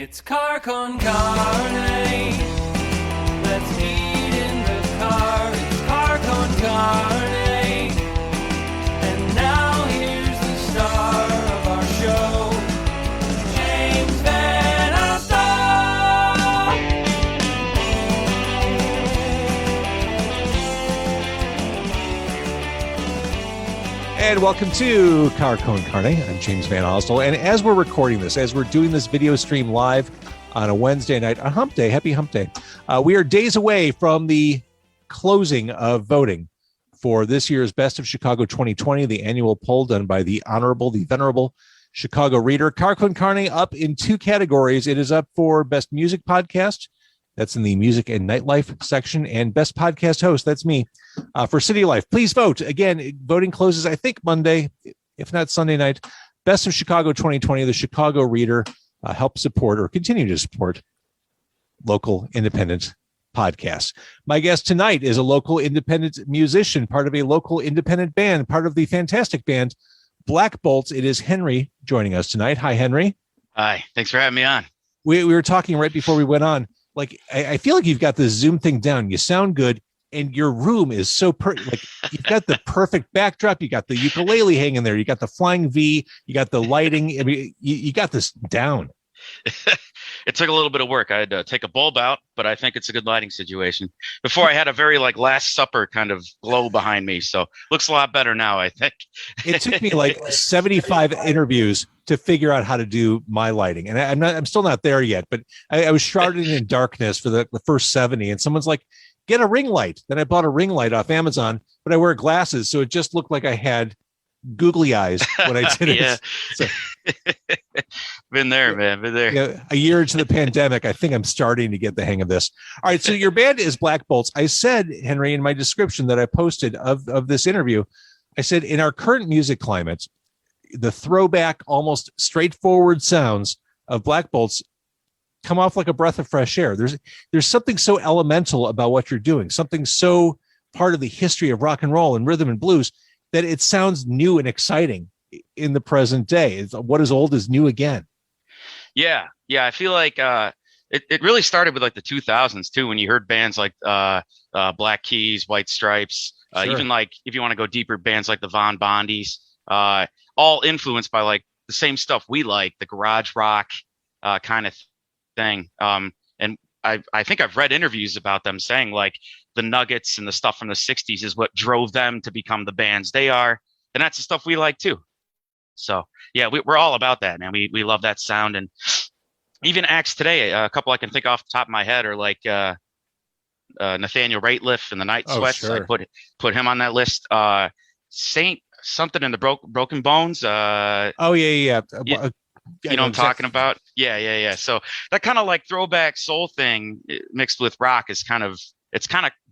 It's Car Con Carne. Let's eat in the car. It's Car Con Carne. And now here's the star of our show, James VanOsdol. And welcome to Car Con Carne. I'm James VanOsdol. And as we're recording this, as we're doing this video stream live on a Wednesday night, on Hump Day, happy Hump Day, we are days away from the closing of voting for this year's Best of Chicago 2020, the annual poll done by the Honorable, the Venerable Chicago Reader. Car Con Carne up in two categories. It is up for Best Music Podcast. That's in the Music and Nightlife section. And Best Podcast Host, that's me, for City Life. Please vote. Again, voting closes, I think, Monday, if not Sunday night. Best of Chicago 2020, the Chicago Reader help support or continue to support local independent podcasts. My guest tonight is a local independent musician, part of a local independent band, part of the fantastic band Black Bolts. It is Henry joining us tonight. Hi, Henry. Hi. Thanks for having me on. We were talking right before we went on. Like, I feel like you've got this Zoom thing down. You sound good, and your room is so like you've got the perfect backdrop. You got the ukulele hanging there. You got the flying V. You got the lighting. I mean, you got this down. It took a little bit of work. I had to take a bulb out, but I think it's a good lighting situation. Before I had a very like Last Supper kind of glow behind me, so looks a lot better now, I think. It took me like 75 interviews to figure out how to do my lighting, and I'm still not there yet. But I was shrouded in darkness for the first 70, and someone's like, "Get a ring light." Then I bought a ring light off Amazon, but I wear glasses, so it just looked like I had googly eyes when I did it. Yeah. So, been there, man. Been there. Yeah, a year into the pandemic, I think I'm starting to get the hang of this. All right, so your band is Black Bolts. I said, Henry, in my description that I posted of this interview, I said, in our current music climate, the throwback, almost straightforward sounds of Black Bolts come off like a breath of fresh air. There's something so elemental about what you're doing, something so part of the history of rock and roll and rhythm and blues, that it sounds new and exciting in the present day. It's, what is old is new again. Yeah. I feel like it really started with like the 2000s too, when you heard bands like Black Keys, White Stripes, Sure. Even like if you want to go deeper, bands like the Von Bondies, all influenced by like the same stuff we like, the garage rock kind of thing. And I think I've read interviews about them saying like the Nuggets and the stuff from the 60s is what drove them to become the bands they are. And that's the stuff we like too. So yeah, we're all about that, man. We love that sound. And even acts today, a couple I can think off the top of my head are like Nathaniel Rateliff and the Night Sweats. Sure. I put him on that list. Saint something in the Broken Bones. Yeah. You know what I'm talking about? Yeah. So that kind of like throwback soul thing mixed with rock is kind of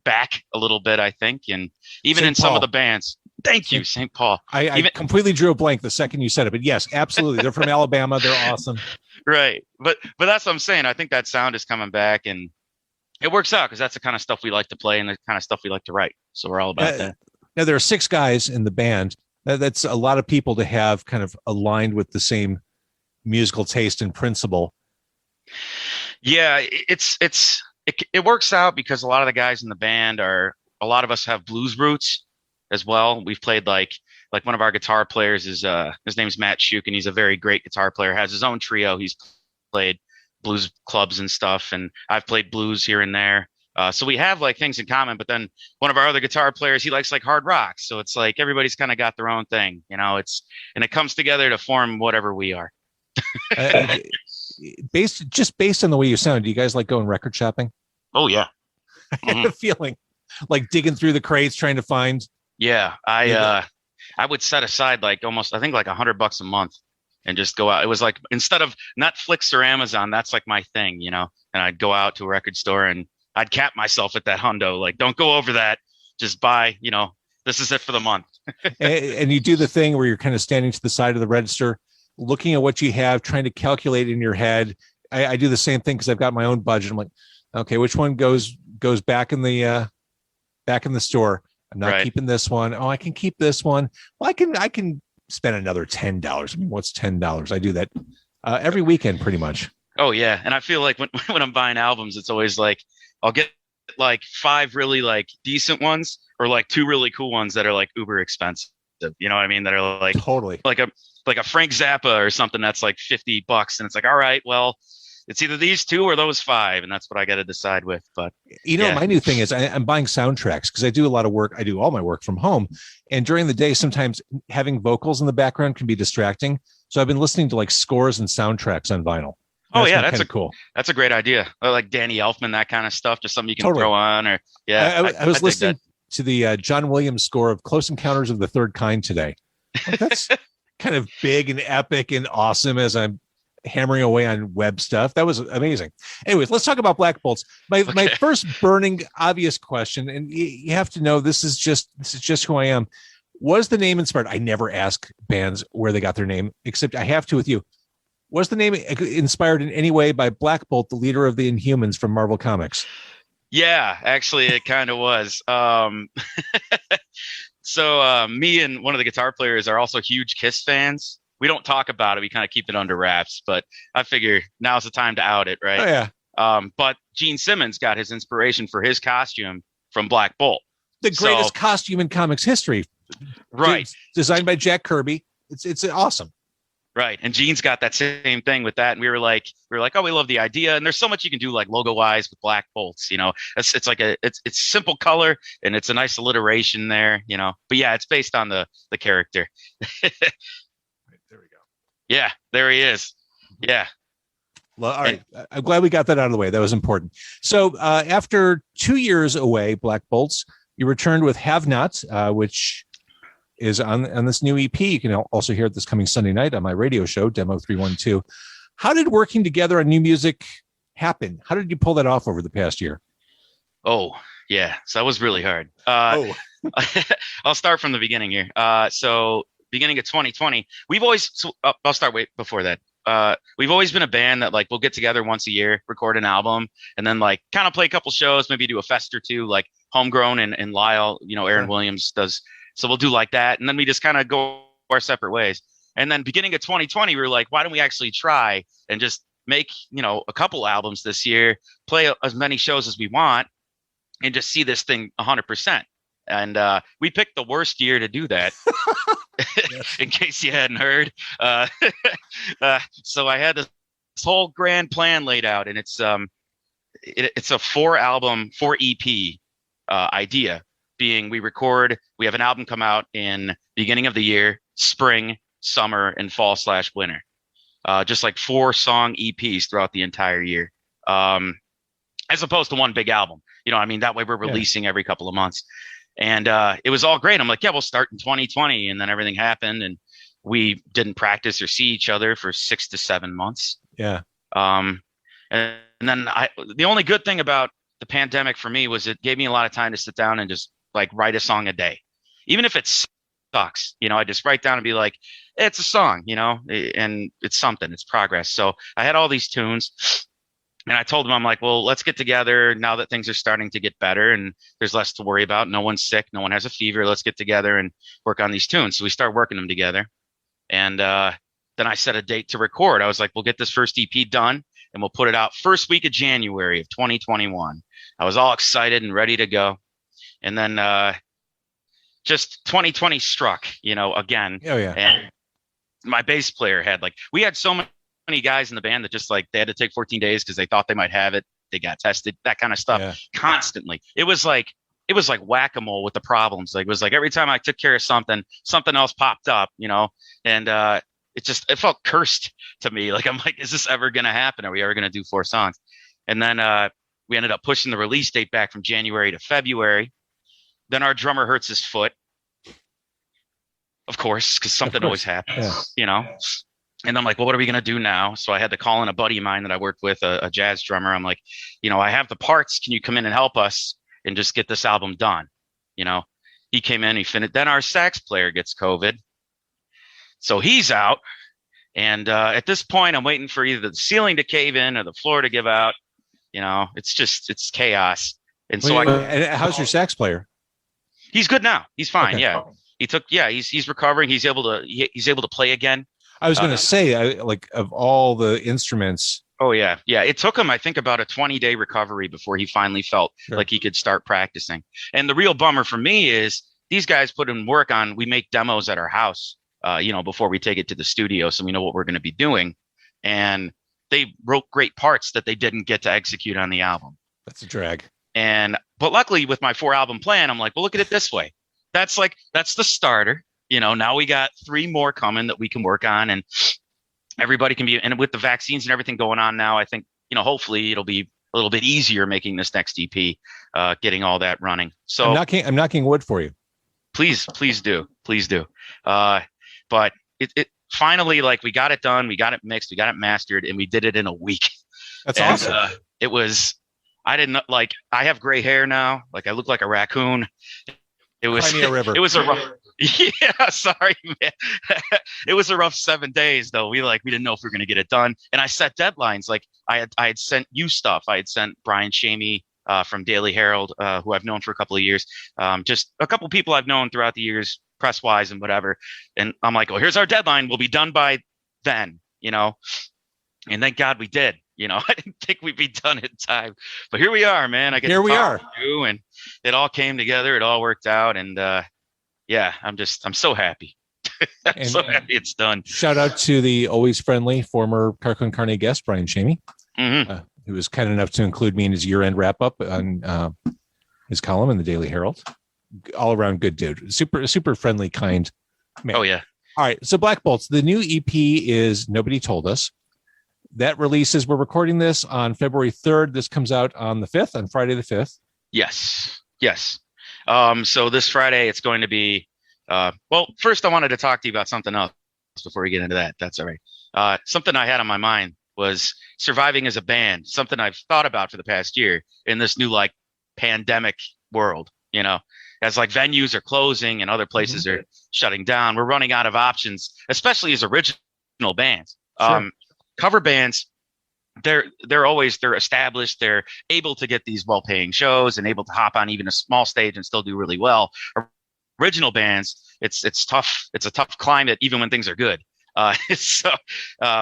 back a little bit, I think. And even St. in some Paul. of the bands. Thank you, St. Paul. I completely drew a blank the second you said it, but yes, absolutely. They're from Alabama. They're awesome. Right. But that's what I'm saying. I think that sound is coming back, and it works out because that's the kind of stuff we like to play and the kind of stuff we like to write. So we're all about that. Now, there are 6 guys in the band. That's a lot of people to have kind of aligned with the same musical taste and principle. Yeah, it works out because a lot of the guys in the band a lot of us have blues roots as well. We've played like one of our guitar players is his name's Matt Schuch, and he's a very great guitar player, has his own trio. He's played blues clubs and stuff, and I've played blues here and there. So we have like things in common, but then one of our other guitar players, he likes like hard rock. So it's like everybody's kind of got their own thing, you know, and it comes together to form whatever we are. Based on the way you sound, do you guys like going record shopping? Oh yeah. I had a feeling like digging through the crates, trying to find. Yeah. I would set aside like almost, I think like $100 a month and just go out. It was like, instead of Netflix or Amazon, that's like my thing, you know, and I'd go out to a record store and I'd cap myself at that hundo. Like, don't go over that. Just buy, you know, this is it for the month. and you do the thing where you're kind of standing to the side of the register, looking at what you have, trying to calculate in your head. I do the same thing because I've got my own budget. I'm like, okay, which one goes back in the store? I'm not keeping this one. Oh, I can keep this one. Well, I can spend another $10. I mean, what's $10? I do that every weekend pretty much. Oh yeah, and I feel like when when I'm buying albums, it's always like I'll get like five really like decent ones, or like two really cool ones that are like uber expensive. You know what I mean? That are Totally. like a like a Frank Zappa or something that's like $50, and it's like, all right, well, it's either these two or those five, and that's what I got to decide with. But yeah, My new thing is I'm buying soundtracks because I do a lot of work. I do all my work from home. And during the day, sometimes having vocals in the background can be distracting. So I've been listening to like scores and soundtracks on vinyl. oh That's yeah, kind of cool. that's a great idea. Or like Danny Elfman, that kind of stuff, just something you can Totally. throw on. Or yeah, I was dig listening that. to the John Williams score of Close Encounters of the Third Kind today. Like, that's kind of big and epic and awesome as I'm hammering away on web stuff. That was amazing. Anyways, let's talk about Black Bolts. My first burning obvious question, and you have to know this is just who I am. Was the name inspired? I never ask bands where they got their name, except I have to with you. Was the name inspired in any way by Black Bolt, the leader of the Inhumans from Marvel Comics? Yeah, actually, it kind of was. So me and one of the guitar players are also huge Kiss fans. We don't talk about it. We kind of keep it under wraps, but I figure now's the time to out it, right? Oh, yeah. But Gene Simmons got his inspiration for his costume from Black Bolt. The greatest costume in comics history. Right. Designed by Jack Kirby. It's awesome. Right. And Gene's got that same thing with that. And we were like, oh, we love the idea. And there's so much you can do like logo wise with Black Bolts, you know, it's like it's simple color and it's a nice alliteration there, you know, but yeah, it's based on the character. Right, there we go. Yeah, there he is. Yeah. Well, all right. I'm glad we got that out of the way. That was important. So after 2 years away, Black Bolts, you returned with Have Not, which is on this new EP. You can also hear it this coming Sunday night on my radio show, Demo 312. How did working together on new music happen? How did you pull that off over the past year? Oh, yeah. So that was really hard. Oh, I'll start from the beginning here. So beginning of 2020, I'll start way before that. We've always been a band that like we'll get together once a year, record an album, and then like kind of play a couple shows, maybe do a fest or two, like Homegrown and Lyle, you know, Aaron Williams does. So we'll do like that. And then we just kind of go our separate ways. And then beginning of 2020, we were like, why don't we actually try and just make, you know, a couple albums this year, play as many shows as we want, and just see this thing 100%. And we picked the worst year to do that, in case you hadn't heard. So I had this whole grand plan laid out, and it's a 4 EP idea. Being we have an album come out in beginning of the year, spring, summer, and fall/winter. Just like 4 song EPs throughout the entire year. As opposed to one big album. You know, I mean, that way we're releasing every couple of months. And it was all great. I'm like, yeah, we'll start in 2020. And then everything happened and we didn't practice or see each other for 6 to 7 months. Yeah. And then the only good thing about the pandemic for me was it gave me a lot of time to sit down and just like write a song a day, even if it sucks, you know, I just write down and be like, it's a song, you know, and it's something, it's progress. So I had all these tunes and I told them, I'm like, well, let's get together now that things are starting to get better and there's less to worry about. No one's sick. No one has a fever. Let's get together and work on these tunes. So we start working them together. And then I set a date to record. I was like, we'll get this first EP done and we'll put it out first week of January of 2021. I was all excited and ready to go. And then just 2020 struck, you know, again. Oh, yeah. And my bass player we had so many guys in the band that just like they had to take 14 days because they thought they might have it. They got tested, that kind of stuff constantly. It was like whack-a-mole with the problems. Like it was like every time I took care of something else popped up, you know, and it felt cursed to me. Like I'm like, is this ever going to happen? Are we ever going to do 4 songs? And then we ended up pushing the release date back from January to February. Then our drummer hurts his foot, of course, because something always happens, you know. And I'm like, well, what are we going to do now? So I had to call in a buddy of mine that I worked with, a jazz drummer. I'm like, you know, I have the parts. Can you come in and help us and just get this album done? You know, he came in, he finished. Then our sax player gets COVID. So he's out. And at this point, I'm waiting for either the ceiling to cave in or the floor to give out. You know, it's chaos. And so how's your sax player? He's good now. He's fine. Okay. Yeah. He's recovering. He's able to play again. I was going to say, like of all the instruments, Oh yeah. Yeah. It took him, I think, about a 20-day recovery before he finally felt Sure. like he could start practicing. And the real bummer for me is these guys put in work on, we make demos at our house, before we take it to the studio. So we know what we're going to be doing. And they wrote great parts that they didn't get to execute on the album. That's a drag. But luckily with my 4-album plan, I'm like, well, look at it this way. That's the starter. Now we got 3 more coming that we can work on, and everybody can be, and with the vaccines and everything going on now, I think, hopefully it'll be a little bit easier making this next EP, getting all that running. So I'm knocking wood for you. please do. But it finally, like, we got it done, we got it mixed, we got it mastered, and we did it in a week. That's awesome. It was, I didn't like, I have gray hair now. Like, I look like a raccoon. It was, Cry me a river. it was a rough, yeah, sorry, man. It was a rough 7 days though. We didn't know if we were going to get it done. And I set deadlines. Like I had sent you stuff. I had sent Brian Shamey, from Daily Herald, who I've known for a couple of years. Just a couple of people I've known throughout the years, press wise and whatever. And I'm like, oh, here's our deadline. We'll be done by then, and thank God we did. I didn't think we'd be done in time, but here we are, man. Here we are. And it all came together. It all worked out. And, yeah, I'm so happy. I'm so happy it's done. Shout out to the always friendly former Car Con Carne guest, Brian Shamey, who was kind enough to include me in his year-end wrap-up on his column in the Daily Herald. All around good dude. Super friendly, kind man. Oh, yeah. All right. So Black Bolts, the new EP is Nobody Told Us. That releases, we're recording this on February 3rd. This comes out on the 5th, on Friday the 5th. Yes. So this Friday, it's going to be, well, first I wanted to talk to you about something else before we get into that. That's all right. Something I had on my mind was surviving as a band, something I've thought about for the past year in this new, like, pandemic world, as like venues are closing and other places are shutting down. We're running out of options, especially as original bands. Sure. Cover bands, they're established, they're able to get these well-paying shows and able to hop on even a small stage and still do really well. Original bands, it's tough. It's a tough climate even when things are good. So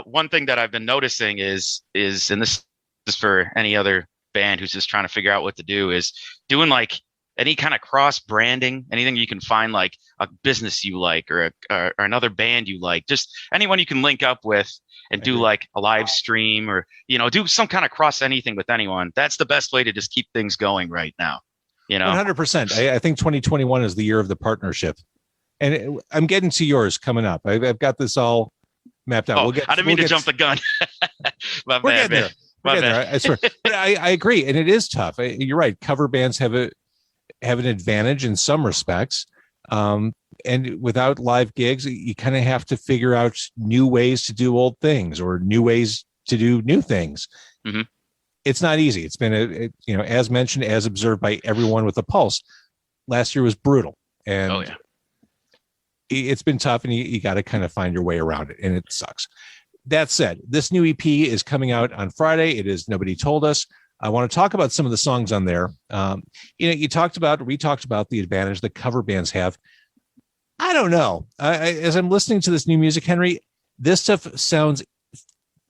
one thing that I've been noticing is, and this is for any other band who's just trying to figure out what to do, is doing like any kind of cross branding, anything you can find, like a business you like or another band you like, just anyone you can link up with and do like a live stream or, do some kind of cross anything with anyone. That's the best way to just keep things going right now. 100%. I think 2021 is the year of the partnership. And I'm getting to yours coming up. I've got this all mapped out. Oh, I didn't mean to jump the gun. We're getting there. We're getting there. I swear. But I agree. And it is tough. You're right. Cover bands have an advantage in some respects. And without live gigs, you kind of have to figure out new ways to do old things or new ways to do new things. Mm-hmm. It's not easy. It's been, as mentioned, as observed by everyone with a pulse, last year was brutal. And it's been tough, and you got to kind of find your way around it, and it sucks. That said, this new EP is coming out on Friday. It is Nobody Told Us. I want to talk about some of the songs on there. We talked about the advantage that cover bands have. I don't know. As I'm listening to this new music, Henry, this stuff sounds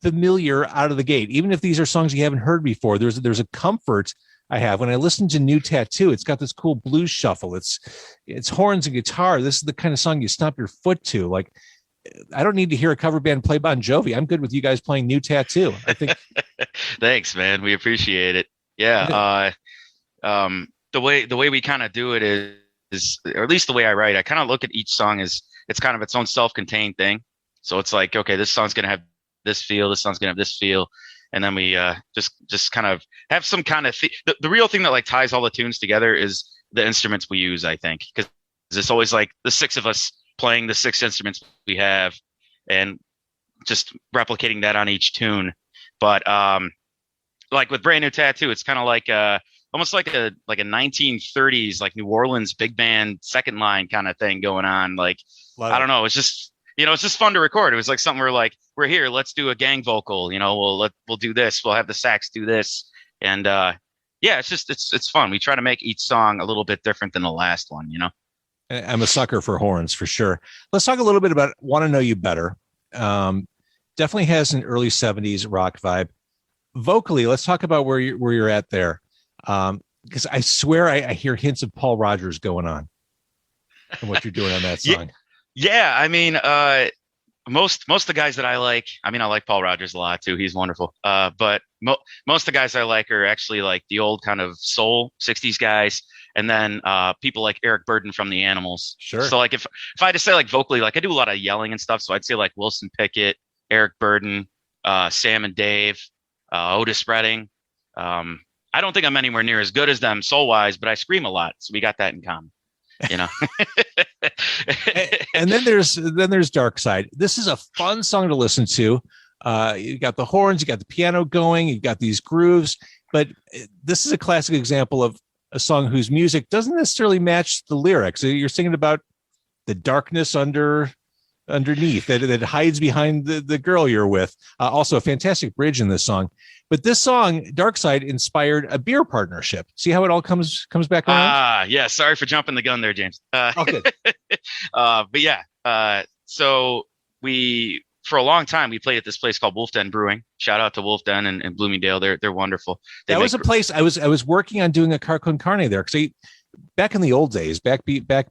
familiar out of the gate. Even if these are songs you haven't heard before, there's a comfort I have when I listen to New Tattoo. It's got this cool blues shuffle. It's horns and guitar. This is the kind of song you stomp your foot to. Like, I don't need to hear a cover band play Bon Jovi. I'm good with you guys playing New Tattoo. I think. Thanks, man. We appreciate it. Yeah. The way we kind of do it is, or at least the way I write, I kind of look at each song as it's kind of its own self-contained thing. So it's like, okay, this song's going to have this feel, this song's going to have this feel. And then we just kind of have some kind of the real thing that like ties all the tunes together is the instruments we use, I think, because it's always like the 6 of us playing the 6 instruments we have and just replicating that on each tune. But like with Brand New Tattoo, it's kind of like almost like a 1930s like New Orleans big band second line kind of thing going on. Like, I don't know, it's just it's just fun to record. It was like something we're here, let's do a gang vocal, we'll do this, we'll have the sax do this. And it's fun. We try to make each song a little bit different than the last one, I'm a sucker for horns for sure. Let's talk a little bit about Want to Know You Better. Definitely has an early 70s rock vibe. vocally, let's talk about where you're at there. Because I swear I hear hints of Paul Rogers going on and what you're doing on that song. Yeah. I mean, most of the guys that I like, I mean, I like Paul Rogers a lot too. He's wonderful. But most of the guys I like are actually like the old kind of soul 60s guys. And then people like Eric Burden from the Animals. Sure. So like if I had to say like vocally, like I do a lot of yelling and stuff. So I'd say like Wilson Pickett, Eric Burden, Sam and Dave, Otis Redding. I don't think I'm anywhere near as good as them soul wise, but I scream a lot. So we got that in common. You know. And then there's Dark Side. This is a fun song to listen to. You got the horns, you got the piano going, you got these grooves, but this is a classic example of a song whose music doesn't necessarily match the lyrics. You're singing about the darkness underneath that hides behind the girl you're with. Also a fantastic bridge in this song. But this song, Dark Side, inspired a beer partnership. See how it all comes back around? Yeah. Sorry for jumping the gun there, James. Okay. But yeah, so for a long time, we played at this place called Wolf Den Brewing. Shout out to Wolf Den and Bloomingdale. They're wonderful. That was a place I was working on doing a Car Con Carne there. Because back in the old days, back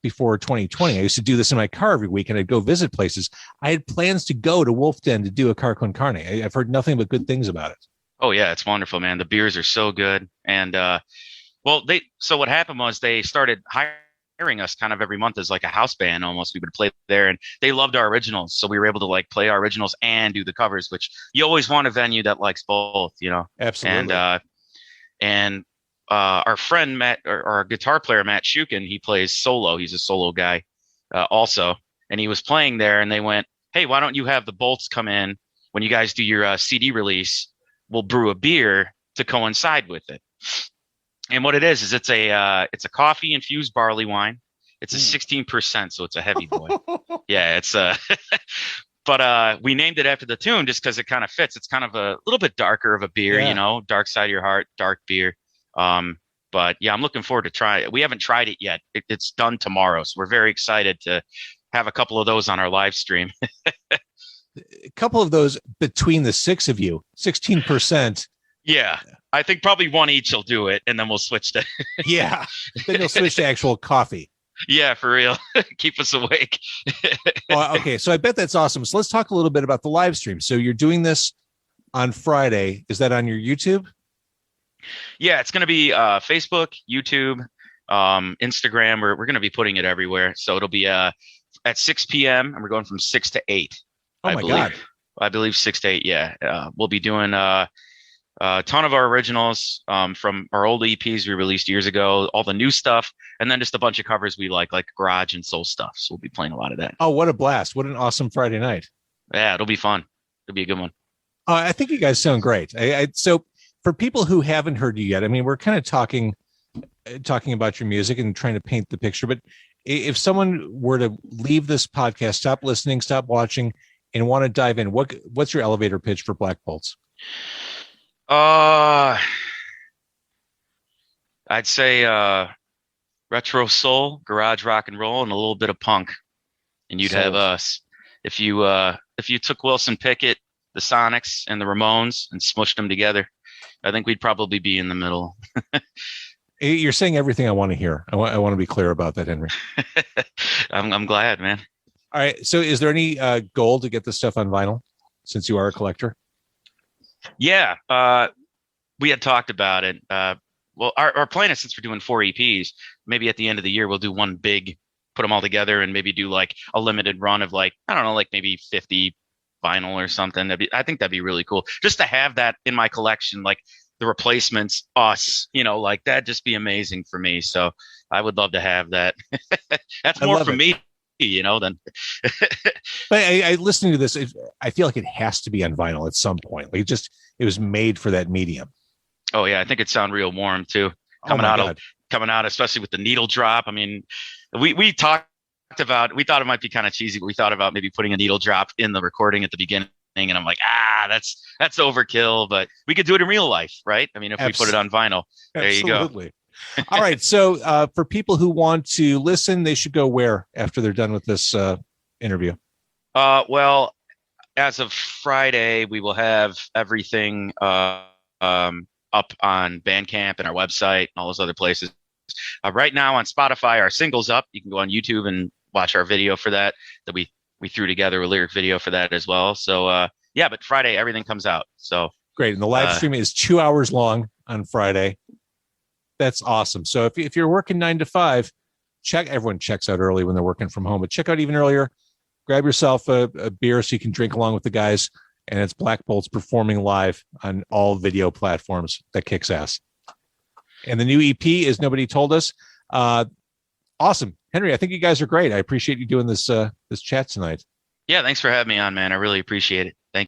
before 2020, I used to do this in my car every week, and I'd go visit places. I had plans to go to Wolf Den to do a Car Con Carne. I've heard nothing but good things about it. Oh yeah, it's wonderful, man. The beers are so good. And so what happened was they started hiring us kind of every month as like a house band almost. We would play there, and they loved our originals. So we were able to like play our originals and do the covers, which you always want a venue that likes both, you know. Absolutely. And our friend Matt, or our guitar player Matt Shukin, he plays solo. He's a solo guy also. And he was playing there, and they went, "Hey, why don't you have the Bolts come in when you guys do your CD release? We'll brew a beer to coincide with it." And what it is it's a coffee infused barley wine. It's a 16%, so it's a heavy boy. Yeah, it's but we named it after the tune just because it kind of fits. It's kind of a little bit darker of a beer, you know, Dark Side of Your Heart, dark beer. But yeah, I'm looking forward to try it. We haven't tried it yet. It's done tomorrow, so we're very excited to have a couple of those on our live stream. A couple of those between the six of you, 16%. Yeah, I think probably one each will do it, and then we'll switch to. Yeah, then you'll switch to actual coffee. Yeah, for real. Keep us awake. Well, okay, so I bet that's awesome. So let's talk a little bit about the live stream. So you're doing this on Friday. Is that on your YouTube? Yeah, it's going to be Facebook, YouTube, Instagram. We're going to be putting it everywhere. So it'll be at 6 p.m. and we're going from 6 to 8. Oh my God. I believe 6 to 8. Yeah. We'll be doing a ton of our originals from our old EPs we released years ago, all the new stuff, and then just a bunch of covers we like garage and soul stuff. So we'll be playing a lot of that. Oh, what a blast. What an awesome Friday night. Yeah, it'll be fun. It'll be a good one. I think you guys sound great. So for people who haven't heard you yet, I mean, we're kind of talking about your music and trying to paint the picture, but if someone were to leave this podcast, stop listening, stop watching, and want to dive in, what's your elevator pitch for Black Bolts? I'd say retro soul, garage rock and roll, and a little bit of punk, and you'd have us. If you took Wilson Pickett, the Sonics, and the Ramones and smushed them together, I think we'd probably be in the middle. You're saying everything I want to hear. I want to be clear about that, Henry. I'm glad, man. All right. So is there any goal to get this stuff on vinyl since you are a collector? Yeah. We had talked about it. Well, our plan is, since we're doing 4 EPs, maybe at the end of the year, we'll do one big, put them all together and maybe do like a limited run of like, I don't know, like maybe 50 vinyl or something. I think that'd be really cool just to have that in my collection. Like the Replacements, us, you know, like that'd just be amazing for me. So I would love to have that. That's more for me, you know, than. But I listening to this, I feel like it has to be on vinyl at some point. Like it was made for that medium. Oh yeah, I think it sound real warm too. Coming out, especially with the needle drop. I mean, we talked about, we thought it might be kind of cheesy, but we thought about maybe putting a needle drop in the recording at the beginning. And I'm like, that's overkill, but we could do it in real life, right? I mean, if we put it on vinyl, there Absolutely. You go. All right. So for people who want to listen, they should go where after they're done with this interview? Well, as of Friday, we will have everything up on Bandcamp and our website and all those other places. Right now on Spotify, our single's up. You can go on YouTube and watch our video for that we threw together, a lyric video for that as well. So yeah, but Friday everything comes out. So great. And the live stream is 2 hours long on Friday. That's awesome. So if you're working 9 to 5, everyone checks out early when they're working from home, but check out even earlier. Grab yourself a beer so you can drink along with the guys. And it's Black Bolts performing live on all video platforms. That kicks ass. And the new EP is Nobody Told Us. Awesome. Henry, I think you guys are great. I appreciate you doing this chat tonight. Yeah, thanks for having me on, man. I really appreciate it.